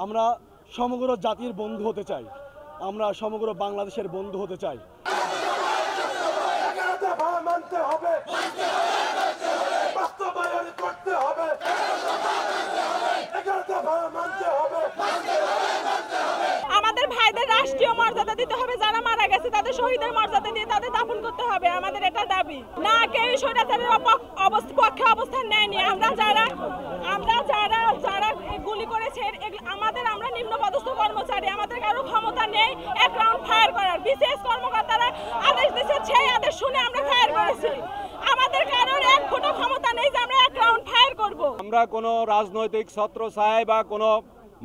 আমরা সমগ্র জাতির বন্ধু হতে চাই, আমরা সমগ্র বাংলাদেশের বন্ধু হতে চাই। আমাদের ভাইদের রাষ্ট্রীয় মর্যাদা দিতে হবে, যারা মারা গেছে তাদের শহীদের মর্যাদা দিয়ে তাদের দাফন করতে হবে, আমাদের এটা দাবি। না কেউ স্বৈরাচারের পক্ষে অবস্থান নেয়নি। আমরা যারা গুলি করেছে আমরা নিম্নপদস্থ কর্মচারী, আমাদের কারো ক্ষমতা নেই এক রাউন্ড ফায়ার করার। বিশেষ কর্মকর্তারা আদেশ দিয়েছে, সেই আদেশ শুনে আমরা ফায়ার করেছি। আমাদের কারোর এক ফোঁটা ক্ষমতা নেই যে আমরা এক রাউন্ড ফায়ার করব। আমরা কোনো রাজনৈতিক ছত্রছায়ায় বা কোনো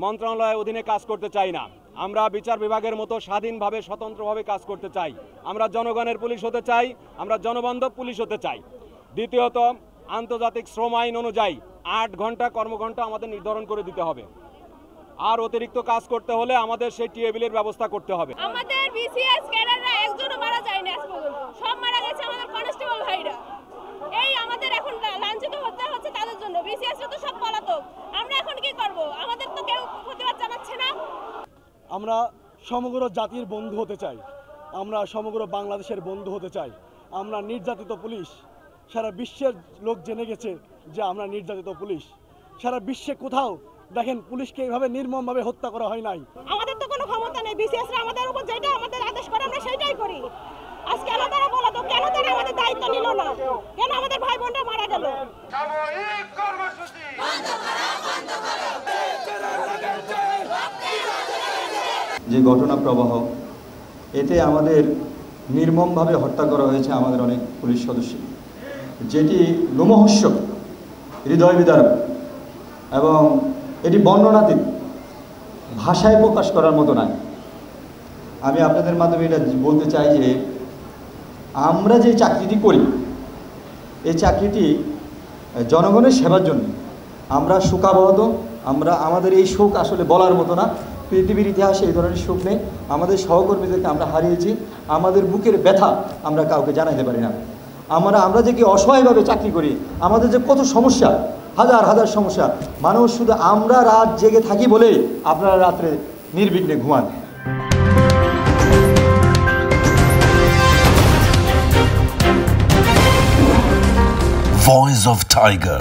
মন্ত্রণালয়ের অধীনে কাজ করতে চাই না। আমরা বিচার বিভাগের মতো স্বাধীনভাবে স্বতন্ত্রভাবে কাজ করতে চাই। আমরা জনগণের পুলিশ হতে চাই, আমরা জনবান্ধব পুলিশ হতে চাই। দ্বিতীয়ত, আন্তর্জাতিক শ্রম আইন অনুযায়ী 8 ঘন্টা কর্মঘণ্টা আমাদের নির্ধারণ করে দিতে হবে। আর অতিরিক্ত কাজ করতে হলে আমাদের সেই টিএবিলের ব্যবস্থা করতে হবে। আমাদের বিসিএস ক্যাডাররা একজনও মারা যায়নি আজ পর্যন্ত, সব মারা গেছে আমাদের কনস্টেবল ভাইরা। এই আমাদের এখন লাঞ্ছিত হতে হচ্ছে তাদের জন্য। বিসিএস তো সব পলাতক, আমরা এখন কি করব? আমাদের তো কেউ প্রতিবাদ জানাচ্ছে না। আমরা সমগ্র জাতির বন্ধু হতে চাই, আমরা সমগ্র বাংলাদেশের বন্ধু হতে চাই। আমরা নির্যাতিত পুলিশ, সারা বিশ্বের লোক জেনে গেছে যে আমরা নির্যাতিত পুলিশ। সারা বিশ্বে কোথাও দেখেন পুলিশকে এইভাবে নির্মমভাবে হত্যা করা হয় নাই। আমাদের তো কোনো ক্ষমতা নেই, বিসিএসরা আমাদের উপর যেটা আমাদের আদেশ করে আমরা সেটাই করি। আজ কেন তারা পলাতক, কেন তারা আমাদের দায়িত্ব নিল না, কেন আমাদের ভাই বোনরা মারা গেল? যে ঘটনা প্রবাহ, এতে আমাদের নির্মমভাবে হত্যা করা হয়েছে আমাদের অনেক পুলিশ সদস্য, যেটি লোমহর্ষক, হৃদয় বিদারক এবং এটি বর্ণনাতীত, ভাষায় প্রকাশ করার মতো নয়। আমি আপনাদের মাধ্যমে এটা বলতে চাই যে আমরা যে চাকরিটি করি, এই চাকরিটি জনগণের সেবার জন্য। আমরা শোকাবহত, আমাদের এই শোক আসলে বলার মতো না। পৃথিবীর ইতিহাসে এই ধরনের শোক নেই। আমাদের সহকর্মীদেরকে আমরা হারিয়েছি, আমাদের বুকের ব্যথা আমরা কাউকে জানাতে পারি না। আমরা যে কি অসহায়ভাবে চাকরি করি, আমাদের যে কত সমস্যা, হাজার হাজার সমস্যা। মানুষ শুধু আমরা রাত জেগে থাকি বলে আপনারা রাত্রে নির্বিঘ্নে ঘুমান। Voice of Tiger.